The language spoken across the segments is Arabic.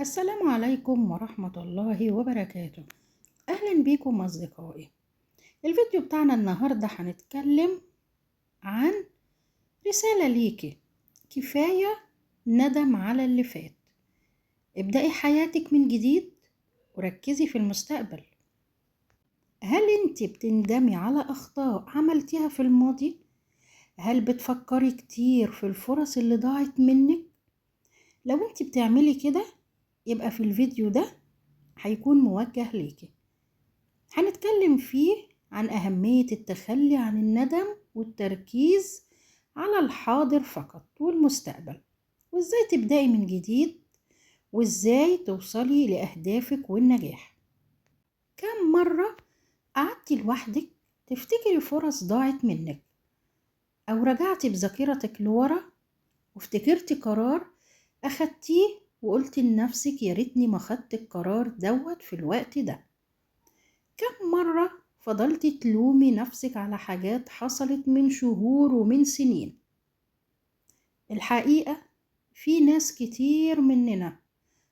السلام عليكم ورحمة الله وبركاته. أهلا بيكم أصدقائي. الفيديو بتاعنا النهاردة هنتكلم عن رسالة ليكي. كفاية ندم على اللي فات. ابدأي حياتك من جديد وركزي في المستقبل. هل انت بتندمي على أخطاء عملتيها في الماضي؟ هل بتفكري كتير في الفرص اللي ضاعت منك؟ لو انت بتعملي كده يبقى في الفيديو ده هيكون موجه ليكي. هنتكلم فيه عن أهمية التخلي عن الندم والتركيز على الحاضر فقط والمستقبل، وإزاي تبدأي من جديد، وإزاي توصلي لأهدافك والنجاح. كم مرة قعدتي لوحدك تفتكري فرص ضاعت منك، أو رجعتي بذاكرتك لورا وافتكرتي قرار أخدتيه وقلتي لنفسك يا ريتني ما خدت القرار دوت في الوقت ده؟ كم مرة فضلتي تلومي نفسك على حاجات حصلت من شهور ومن سنين؟ الحقيقة في ناس كتير مننا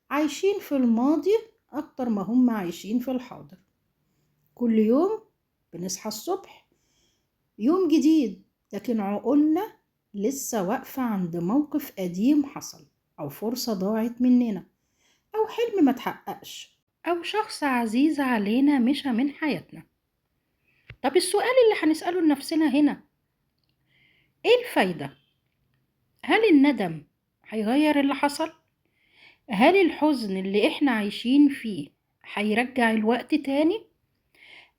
عايشين في الماضي أكتر ما هم عايشين في الحاضر. كل يوم بنصحى الصبح يوم جديد، لكن عقولنا لسه واقفة عند موقف قديم حصل، أو فرصة ضاعت مننا، أو حلم ما تحققش، أو شخص عزيز علينا مشى من حياتنا. طب السؤال اللي هنسأله لنفسنا هنا، ايه الفايدة؟ هل الندم هيغير اللي حصل؟ هل الحزن اللي احنا عايشين فيه هيرجع الوقت تاني؟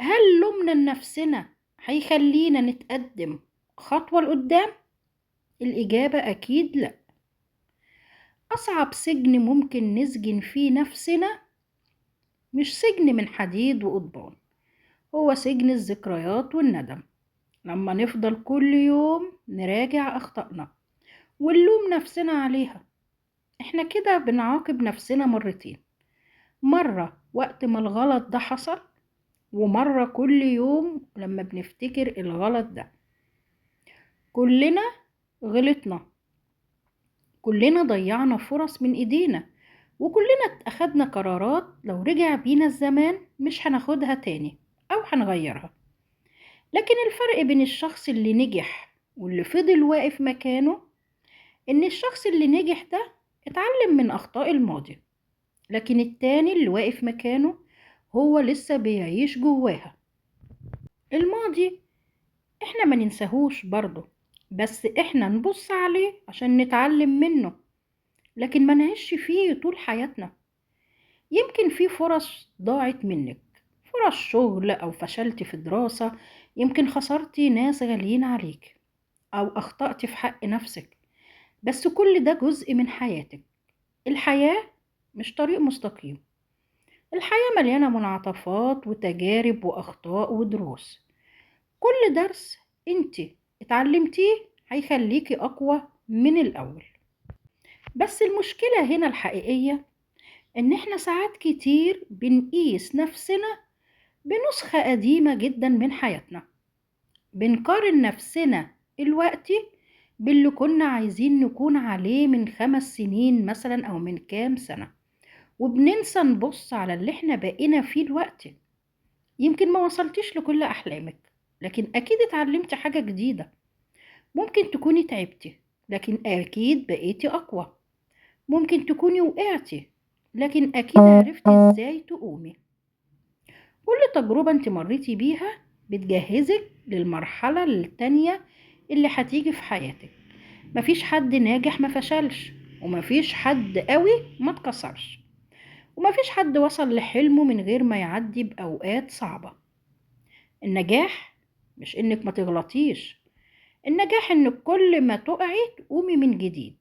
هل لومنا لنفسنا هيخلينا نتقدم خطوة لقدام؟ الإجابة أكيد لأ. أصعب سجن ممكن نسجن فيه نفسنا مش سجن من حديد وقضبان، هو سجن الذكريات والندم. لما نفضل كل يوم نراجع أخطائنا ونلوم نفسنا عليها، احنا كده بنعاقب نفسنا مرتين، مرة وقت ما الغلط ده حصل، ومرة كل يوم لما بنفتكر الغلط ده. كلنا غلطنا، كلنا ضيعنا فرص من ايدينا، وكلنا اخدنا قرارات لو رجع بينا الزمان مش هناخدها تاني او هنغيرها. لكن الفرق بين الشخص اللي نجح واللي فضل واقف مكانه ان الشخص اللي نجح ده اتعلم من اخطاء الماضي، لكن التاني اللي واقف مكانه هو لسه بيعيش جواها. الماضي احنا ما ننساهوش برضه، بس احنا نبص عليه عشان نتعلم منه، لكن ما نعيش فيه طول حياتنا. يمكن في فرص ضاعت منك، فرص شغل او فشلتي في دراسة، يمكن خسرتي ناس غاليين عليك، او اخطأتي في حق نفسك، بس كل ده جزء من حياتك. الحياة مش طريق مستقيم، الحياة مليانة منعطفات وتجارب وأخطاء ودروس. كل درس انت اتعلمتيه هيخليكي أقوى من الأول. بس المشكلة هنا الحقيقية إن احنا ساعات كتير بنقيس نفسنا بنسخة قديمة جدا من حياتنا، بنقارن نفسنا الوقتي باللي كنا عايزين نكون عليه من 5 سنين مثلا أو من كام سنة، وبننسى نبص على اللي احنا بقينا فيه دلوقتي. يمكن ما وصلتيش لكل أحلامك، لكن أكيد اتعلمتي حاجة جديدة. ممكن تكوني تعبتي، لكن أكيد بقيتي أقوى. ممكن تكوني وقعتي، لكن أكيد عرفتي إزاي تقومي. كل تجربة انت مريتي بيها بتجهزك للمرحلة التانية اللي هتيجي في حياتك. مفيش حد ناجح ما فشلش، ومفيش حد قوي ما اتكسرش، ومفيش حد وصل لحلمه من غير ما يعدي بأوقات صعبة. النجاح مش انك ما تغلطيش، النجاح انك كل ما تقعي تقومي من جديد.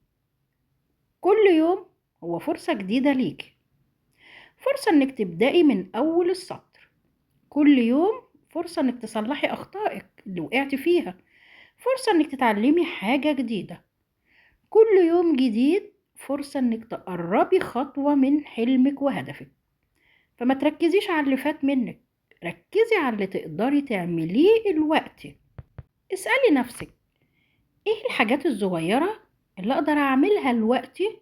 كل يوم هو فرصة جديدة ليك، فرصة انك تبدأي من اول السطر. كل يوم فرصة انك تصلحي اخطائك اللي وقعتي فيها، فرصة انك تتعلمي حاجة جديدة. كل يوم جديد فرصة انك تقربي خطوة من حلمك وهدفك. فما تركزيش على اللي فات منك، ركزي على اللي تقدري تعمليه دلوقتي. اسألي نفسك، ايه الحاجات الصغيرة اللي اقدر اعملها دلوقتي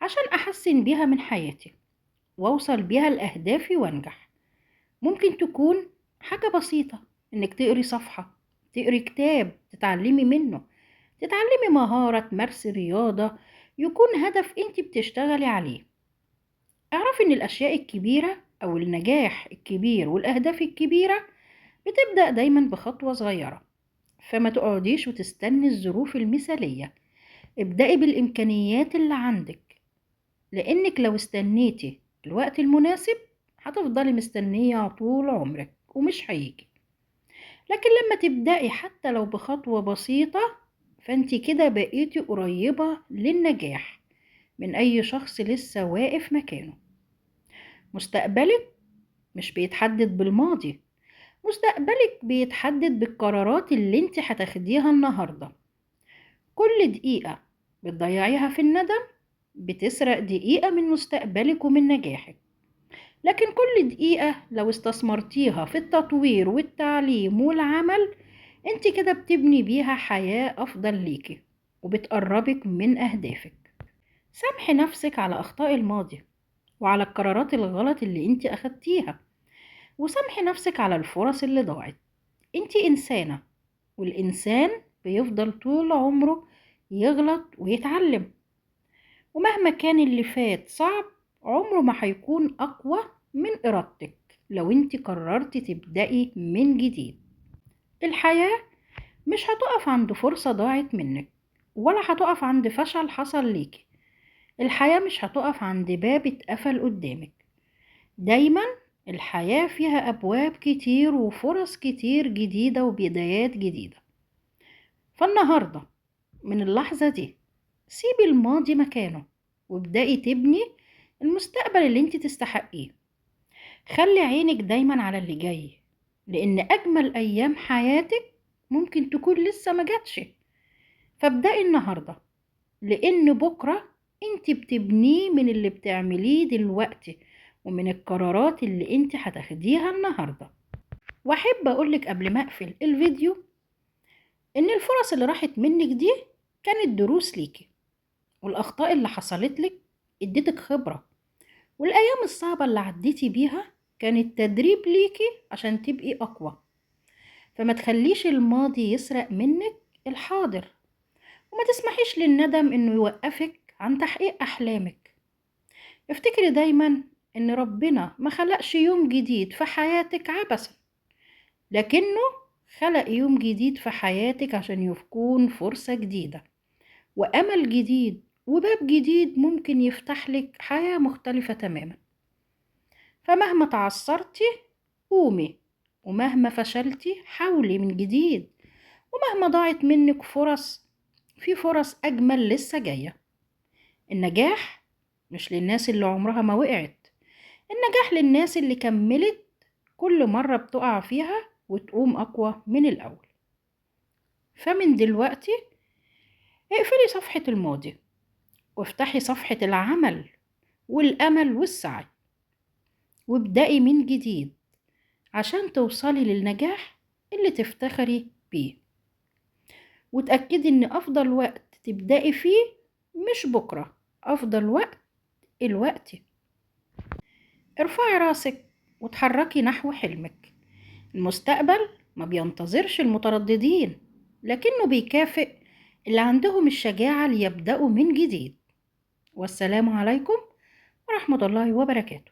عشان أحسن بيها من حياتي وأوصل بيها لأهدافي وأنجح. ممكن تكون حاجة بسيطة، إنك تقري صفحة، تقري كتاب تتعلمي منه، تتعلمي مهارة، تمارسي رياضة، يكون هدف انت بتشتغلي عليه. اعرفي ان الاشياء الكبيرة او النجاح الكبير والاهداف الكبيرة بتبدأ دايما بخطوة صغيرة، فما تقعديش وتستني الظروف المثالية. ابدأي بالامكانيات اللي عندك، لانك لو استنيتي الوقت المناسب هتفضلي مستنية طول عمرك ومش هيجي. لكن لما تبدأي حتى لو بخطوة بسيطة، فانت كده بقيتي قريبة للنجاح من أي شخص لسه واقف مكانه. مستقبلك مش بيتحدد بالماضي، مستقبلك بيتحدد بالقرارات اللي انت هتاخديها النهاردة. كل دقيقة بتضيعيها في الندم بتسرق دقيقة من مستقبلك ومن نجاحك. لكن كل دقيقة لو استثمرتيها في التطوير والتعليم والعمل، انت كده بتبني بيها حياة أفضل ليكي وبتقربك من أهدافك. سامحي نفسك على أخطاء الماضي وعلى القرارات الغلط اللي انت أخدتيها، وسامحي نفسك على الفرص اللي ضاعت. انت إنسانة، والإنسان بيفضل طول عمره يغلط ويتعلم، ومهما كان اللي فات صعب عمره ما هيكون أقوى من إرادتك لو انت قررتي تبدأي من جديد. الحياة مش هتقف عند فرصة ضاعت منك، ولا هتقف عند فشل حصل ليكي. الحياة مش هتقف عند باب اتقفل قدامك. دايما الحياة فيها أبواب كتير وفرص كتير جديدة وبدايات جديدة. فالنهاردة من اللحظة دي سيبي الماضي مكانه وابدأي تبني المستقبل اللي انت تستحقيه. خلي عينك دايما على اللي جاي، لأن أجمل أيام حياتك ممكن تكون لسه ما جاتش. فابدأي النهاردة، لأن بكرة انت بتبنيه من اللي بتعمليه دلوقتي ومن القرارات اللي انت هتاخديها النهاردة. واحب اقولك قبل ما اقفل الفيديو ان الفرص اللي راحت منك دي كانت دروس ليكي، والاخطاء اللي حصلت لك اديتك خبرة، والايام الصعبة اللي عديتي بيها كانت تدريب ليكي عشان تبقي اقوى. فما تخليش الماضي يسرق منك الحاضر، وما تسمحيش للندم انه يوقفك عن تحقيق احلامك. افتكري دايما ان ربنا ما خلقش يوم جديد في حياتك عبثا، لكنه خلق يوم جديد في حياتك عشان يكون فرصة جديدة وأمل جديد وباب جديد ممكن يفتح لك حياة مختلفة تماما. فمهما تعثرتي قومي، ومهما فشلتي حاولي من جديد، ومهما ضاعت منك فرص في فرص أجمل لسه جاية. النجاح مش للناس اللي عمرها ما وقعت، النجاح للناس اللي كملت كل مرة بتقع فيها وتقوم أقوى من الأول. فمن دلوقتي اقفلي صفحة الماضي وافتحي صفحة العمل والأمل والسعي، وابدأي من جديد عشان توصلي للنجاح اللي تفتخري بيه. وتأكدي إن أفضل وقت تبدأي فيه مش بكرة، أفضل وقت الوقت. ارفعي راسك وتحركي نحو حلمك. المستقبل ما بينتظرش المترددين، لكنه بيكافئ اللي عندهم الشجاعة ليبدأوا من جديد. والسلام عليكم ورحمة الله وبركاته.